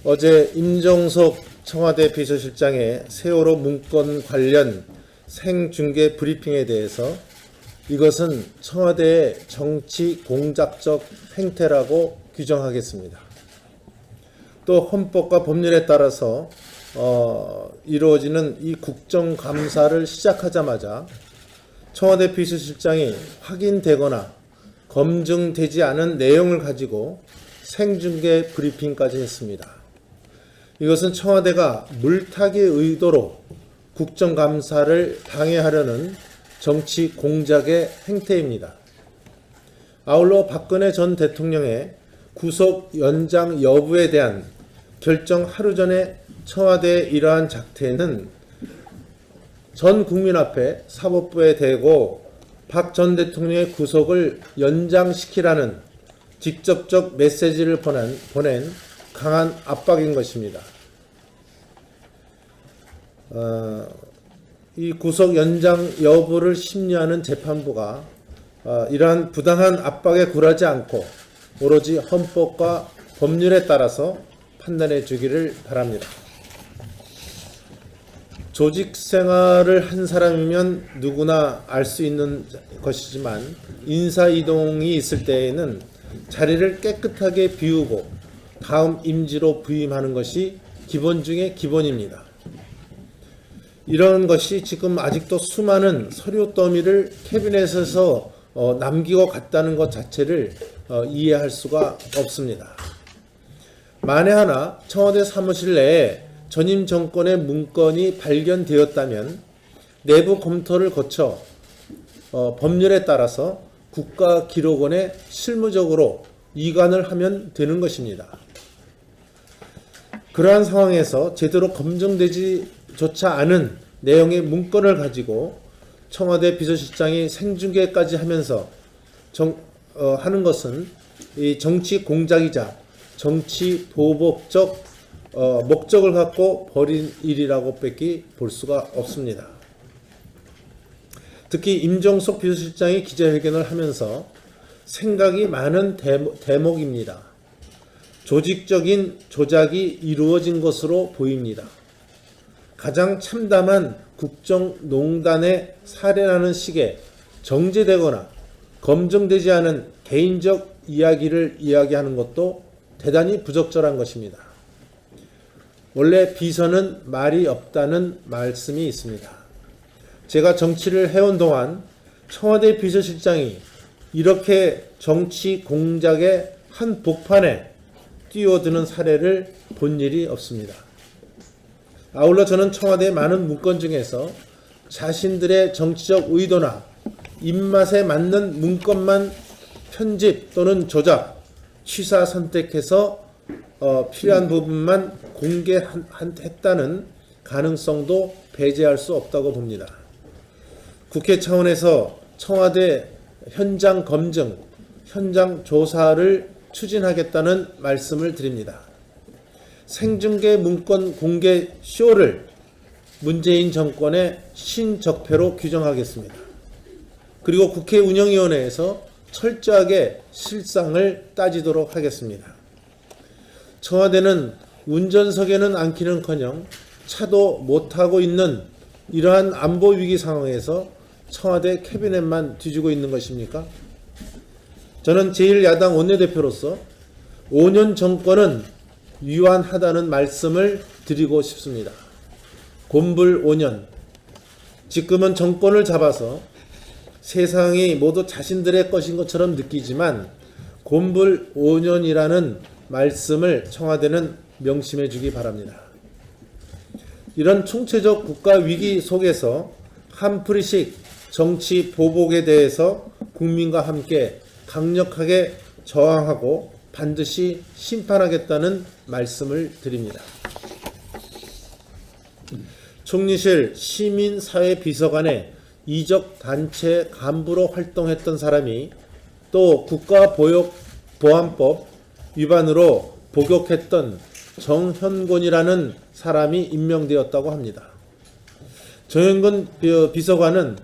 어제 임종석 청와대 비서실장의 세월호 문건 관련 생중계 브리핑에 대해서 이것은 청와대의 정치 공작적 행태라고 규정하겠습니다. 또 헌법과 법률에 따라서 이루어지는 이 국정감사를 시작하자마자 청와대 비서실장이 확인되거나 검증되지 않은 내용을 가지고 생중계 브리핑까지 했습니다. 이것은 청와대가 물타기 의도로 국정감사를 방해하려는 정치 공작의 행태입니다. 아울러 박근혜 전 대통령의 구속 연장 여부에 대한 결정 하루 전에 청와대의 이러한 작태는 전 국민 앞에 사법부에 대고 박 전 대통령의 구속을 연장시키라는 직접적 메시지를 보낸 강한 압박인 것입니다. 이 구속 연장 여부를 심리하는 재판부가 이러한 부당한 압박에 굴하지 않고 오로지 헌법과 법률에 따라서 판단해 주기를 바랍니다. 조직 생활을 한 사람이면 누구나 알 수 있는 것이지만 인사이동이 있을 때에는 자리를 깨끗하게 비우고 다음 임지로 부임하는 것이 기본 중에 기본입니다. 이런 것이 지금 아직도 수많은 서류 더미를 캐비넷에서 남기고 갔다는 것 자체를 이해할 수가 없습니다. 만에 하나 청와대 사무실 내에 전임 정권의 문건이 발견되었다면 내부 검토를 거쳐 법률에 따라서 국가기록원에 실무적으로 이관을 하면 되는 것입니다. 그러한 상황에서 제대로 검증되지조차 않은 내용의 문건을 가지고 청와대 비서실장이 생중계까지 하면서 하는 것은 이 정치 공작이자 정치 보복적 목적을 갖고 벌인 일이라고 밖에 볼 수가 없습니다. 특히 임종석 비서실장이 기자회견을 하면서 생각이 많은 대목입니다. 조직적인 조작이 이루어진 것으로 보입니다. 가장 참담한 국정농단의 사례라는 식의 정제되거나 검증되지 않은 개인적 이야기를 이야기하는 것도 대단히 부적절한 것입니다. 원래 비서는 말이 없다는 말씀이 있습니다. 제가 정치를 해온 동안 청와대 비서실장이 이렇게 정치 공작의 한 복판에 뛰어드는 사례를 본 일이 없습니다. 아울러 저는 청와대의 많은 문건 중에서 자신들의 정치적 의도나 입맛에 맞는 문건만 편집 또는 조작, 취사 선택해서 필요한 부분만 공개했다는 가능성도 배제할 수 없다고 봅니다. 국회 차원에서 청와대 현장 검증, 현장 조사를 추진하겠다는 말씀을 드립니다. 생중계 문건 공개 쇼를 문재인 정권의 신적폐로 규정하겠습니다. 그리고 국회 운영위원회에서 철저하게 실상을 따지도록 하겠습니다. 청와대는 운전석에는 앉기는커녕 차도 못하고 있는 이러한 안보 위기 상황에서 청와대 캐비넷만 뒤지고 있는 것입니까? 저는 제1야당 원내대표로서 5년 정권은 유한하다는 말씀을 드리고 싶습니다. 곤불 5년. 지금은 정권을 잡아서 세상이 모두 자신들의 것인 것처럼 느끼지만 곤불 5년이라는 말씀을 청와대는 명심해 주기 바랍니다. 이런 총체적 국가 위기 속에서 한풀이식 정치 보복에 대해서 국민과 함께 강력하게 저항하고 반드시 심판하겠다는 말씀을 드립니다. 총리실 시민사회비서관의 이적단체 간부로 활동했던 사람이 또 국가보안법 위반으로 복역했던 정현곤이라는 사람이 임명되었다고 합니다. 정현곤 비서관은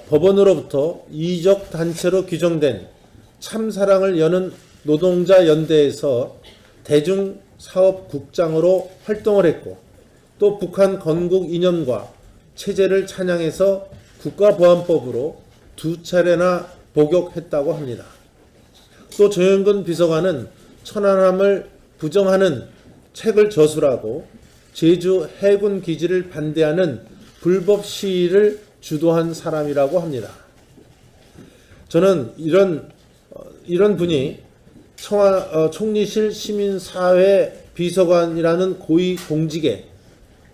법원으로부터 이적단체로 규정된 참사랑을 여는 노동자 연대에서 대중 사업국장으로 활동을 했고 또 북한 건국 이념과 체제를 찬양해서 국가보안법으로 2차례나 복역했다고 합니다. 또 정영근 비서관은 천안함을 부정하는 책을 저술하고 제주 해군 기지를 반대하는 불법 시위를 주도한 사람이라고 합니다. 저는 이런 분이 총리실 시민사회 비서관이라는 고위 공직에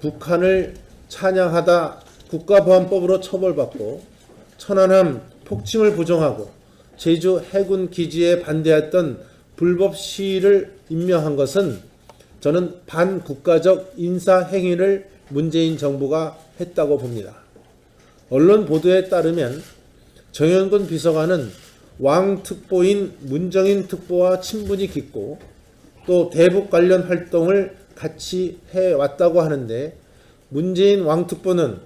북한을 찬양하다 국가보안법으로 처벌받고 천안함 폭침을 부정하고 제주 해군 기지에 반대했던 불법 시위를 임명한 것은 저는 반국가적 인사행위를 문재인 정부가 했다고 봅니다. 언론 보도에 따르면 정영근 비서관은 왕특보인 문정인 특보와 친분이 깊고 또 대북 관련 활동을 같이 해왔다고 하는데 문재인 왕특보는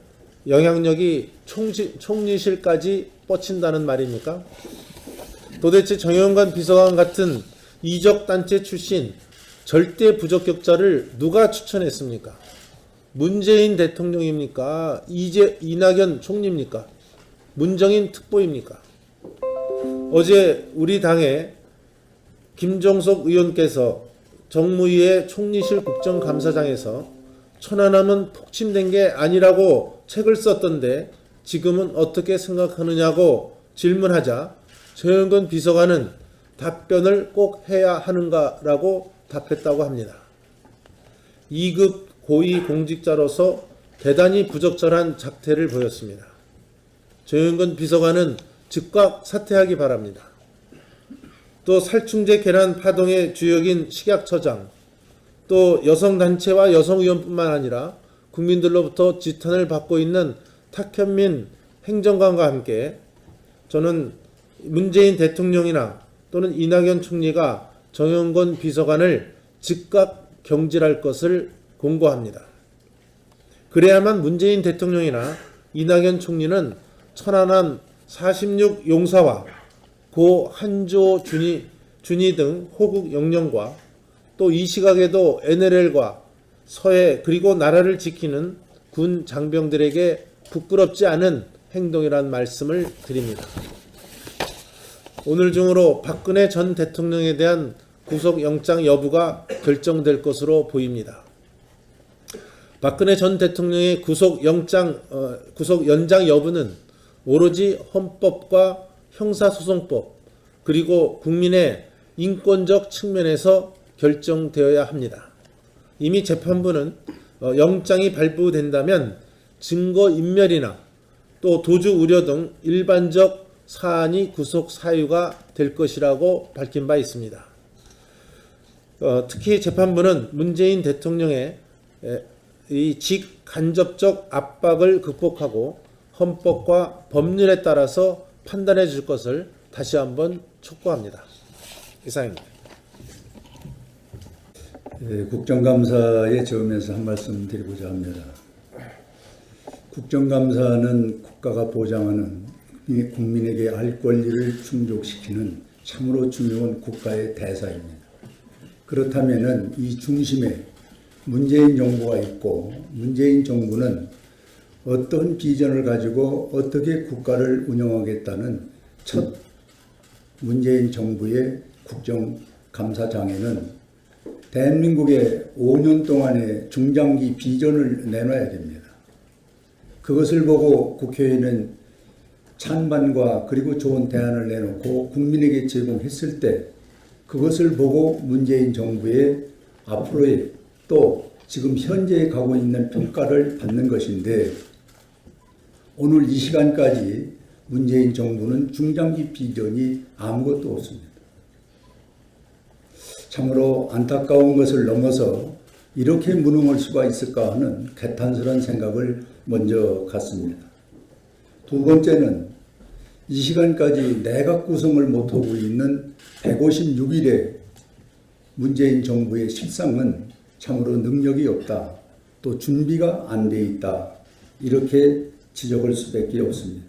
영향력이 총리실까지 뻗친다는 말입니까? 도대체 정영근 비서관 같은 이적단체 출신 절대 부적격자를 누가 추천했습니까? 문재인 대통령입니까? 이낙연 총리입니까? 문정인 특보입니까? 어제 우리 당의 김종석 의원께서 정무위의 총리실 국정감사장에서 천안함은 폭침된 게 아니라고 책을 썼던데 지금은 어떻게 생각하느냐고 질문하자 정영근 비서관은 답변을 꼭 해야 하는가라고 답했다고 합니다. 2급 고위 공직자로서 대단히 부적절한 작태를 보였습니다. 정영근 비서관은 즉각 사퇴하기 바랍니다. 또 살충제 계란 파동의 주역인 식약처장, 또 여성단체와 여성의원뿐만 아니라 국민들로부터 지탄을 받고 있는 탁현민 행정관과 함께 저는 문재인 대통령이나 또는 이낙연 총리가 정영근 비서관을 즉각 경질할 것을 공고합니다. 그래야만 문재인 대통령이나 이낙연 총리는 천안함 46 용사와 고 한조 준이 등 호국 영령과 또 이 시각에도 NLL과 서해 그리고 나라를 지키는 군 장병들에게 부끄럽지 않은 행동이란 말씀을 드립니다. 오늘 중으로 박근혜 전 대통령에 대한 구속영장 여부가 결정될 것으로 보입니다. 박근혜 전 대통령의 구속 연장 여부는 오로지 헌법과 형사소송법 그리고 국민의 인권적 측면에서 결정되어야 합니다. 이미 재판부는 영장이 발부된다면 증거인멸이나 또 도주 우려 등 일반적 사안이 구속 사유가 될 것이라고 밝힌 바 있습니다. 특히 재판부는 문재인 대통령의 이 직간접적 압박을 극복하고 헌법과 법률에 따라서 판단해 줄 것을 다시 한번 촉구합니다. 이상입니다. 국정감사에 저으면서 한 말씀 드리고자 합니다. 국정감사는 국가가 보장하는 국민에게 알 권리를 충족시키는 참으로 중요한 국가의 대사입니다. 그렇다면 이 중심에 문재인 정부가 있고 문재인 정부는 어떤 비전을 가지고 어떻게 국가를 운영하겠다는 첫 문재인 정부의 국정감사장에는 대한민국의 5년 동안의 중장기 비전을 내놔야 됩니다. 그것을 보고 국회의원은 찬반과 그리고 좋은 대안을 내놓고 국민에게 제공했을 때 그것을 보고 문재인 정부의 앞으로의 또 지금 현재에 가고 있는 평가를 받는 것인데 오늘 이 시간까지 문재인 정부는 중장기 비전이 아무것도 없습니다. 참으로 안타까운 것을 넘어서 이렇게 무능할 수가 있을까 하는 개탄스러운 생각을 먼저 갖습니다. 두 번째는 이 시간까지 내각 구성을 못하고 있는 156일의 문재인 정부의 실상은 참으로 능력이 없다. 또 준비가 안 돼 있다. 이렇게 지적할 수밖에 없습니다.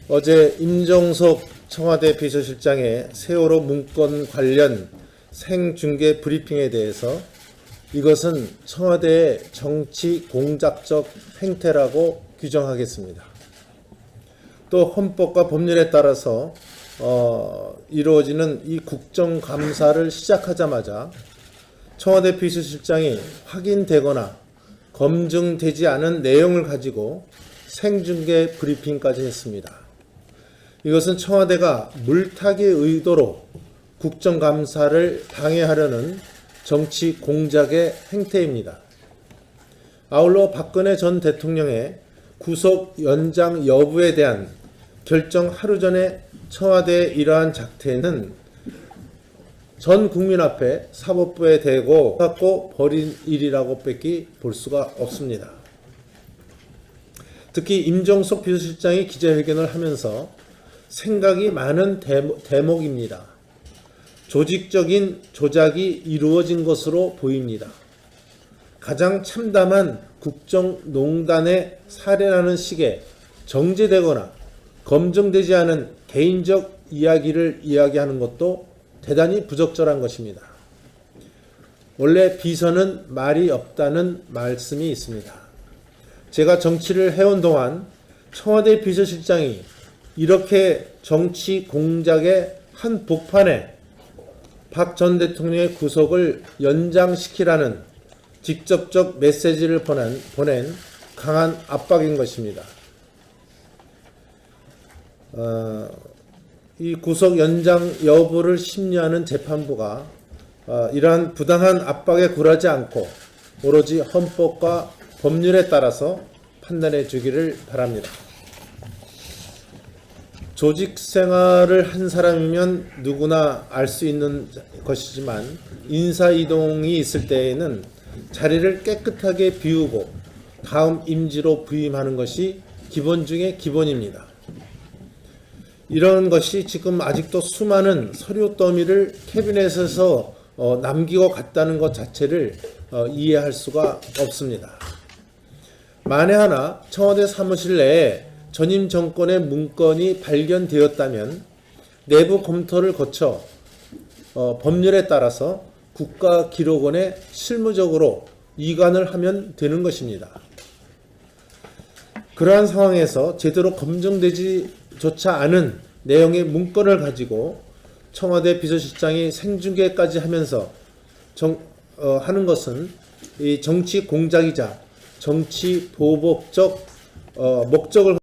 어제 임종석 청와대 비서실장의 세월호 문건 관련 생중계 브리핑에 대해서 이것은 청와대의 정치 공작적 행태라고 규정하겠습니다. 또 헌법과 법률에 따라서 이루어지는 이 국정감사를 시작하자마자 청와대 비서실장이 확인되거나 검증되지 않은 내용을 가지고 생중계 브리핑까지 했습니다. 이것은 청와대가 물타기 의도로 국정감사를 방해하려는 정치 공작의 행태입니다. 아울러 박근혜 전 대통령의 구속 연장 여부에 대한 결정 하루 전에 청와대의 이러한 작태는 전 국민 앞에 사법부에 대고 갖고 버린 일이라고 밖에 볼 수가 없습니다. 특히 임종석 비서실장이 기자회견을 하면서 생각이 많은 대목입니다. 조직적인 조작이 이루어진 것으로 보입니다. 가장 참담한 국정농단의 사례라는 식의 정제되거나 검증되지 않은 개인적 이야기를 이야기하는 것도 대단히 부적절한 것입니다. 원래 비서는 말이 없다는 말씀이 있습니다. 제가 정치를 해온 동안 청와대 비서실장이 이렇게 정치 공작의 한 복판에 박 전 대통령의 구속을 연장시키라는 직접적 메시지를 보낸 강한 압박인 것입니다. 이 구속 연장 여부를 심리하는 재판부가 이러한 부당한 압박에 굴하지 않고 오로지 헌법과 법률에 따라서 판단해 주기를 바랍니다. 조직 생활을 한 사람이면 누구나 알 수 있는 것이지만 인사이동이 있을 때에는 자리를 깨끗하게 비우고 다음 임지로 부임하는 것이 기본 중의 기본입니다. 이런 것이 지금 아직도 수많은 서류 더미를 캐비넷에서 남기고 갔다는 것 자체를 이해할 수가 없습니다. 만에 하나 청와대 사무실 내에 전임 정권의 문건이 발견되었다면 내부 검토를 거쳐 법률에 따라서 국가기록원에 실무적으로 이관을 하면 되는 것입니다. 그러한 상황에서 제대로 검증되지조차 않은 내용의 문건을 가지고 청와대 비서실장이 생중계까지 하면서 하는 것은 이 정치 공작이자 정치 보복적 목적을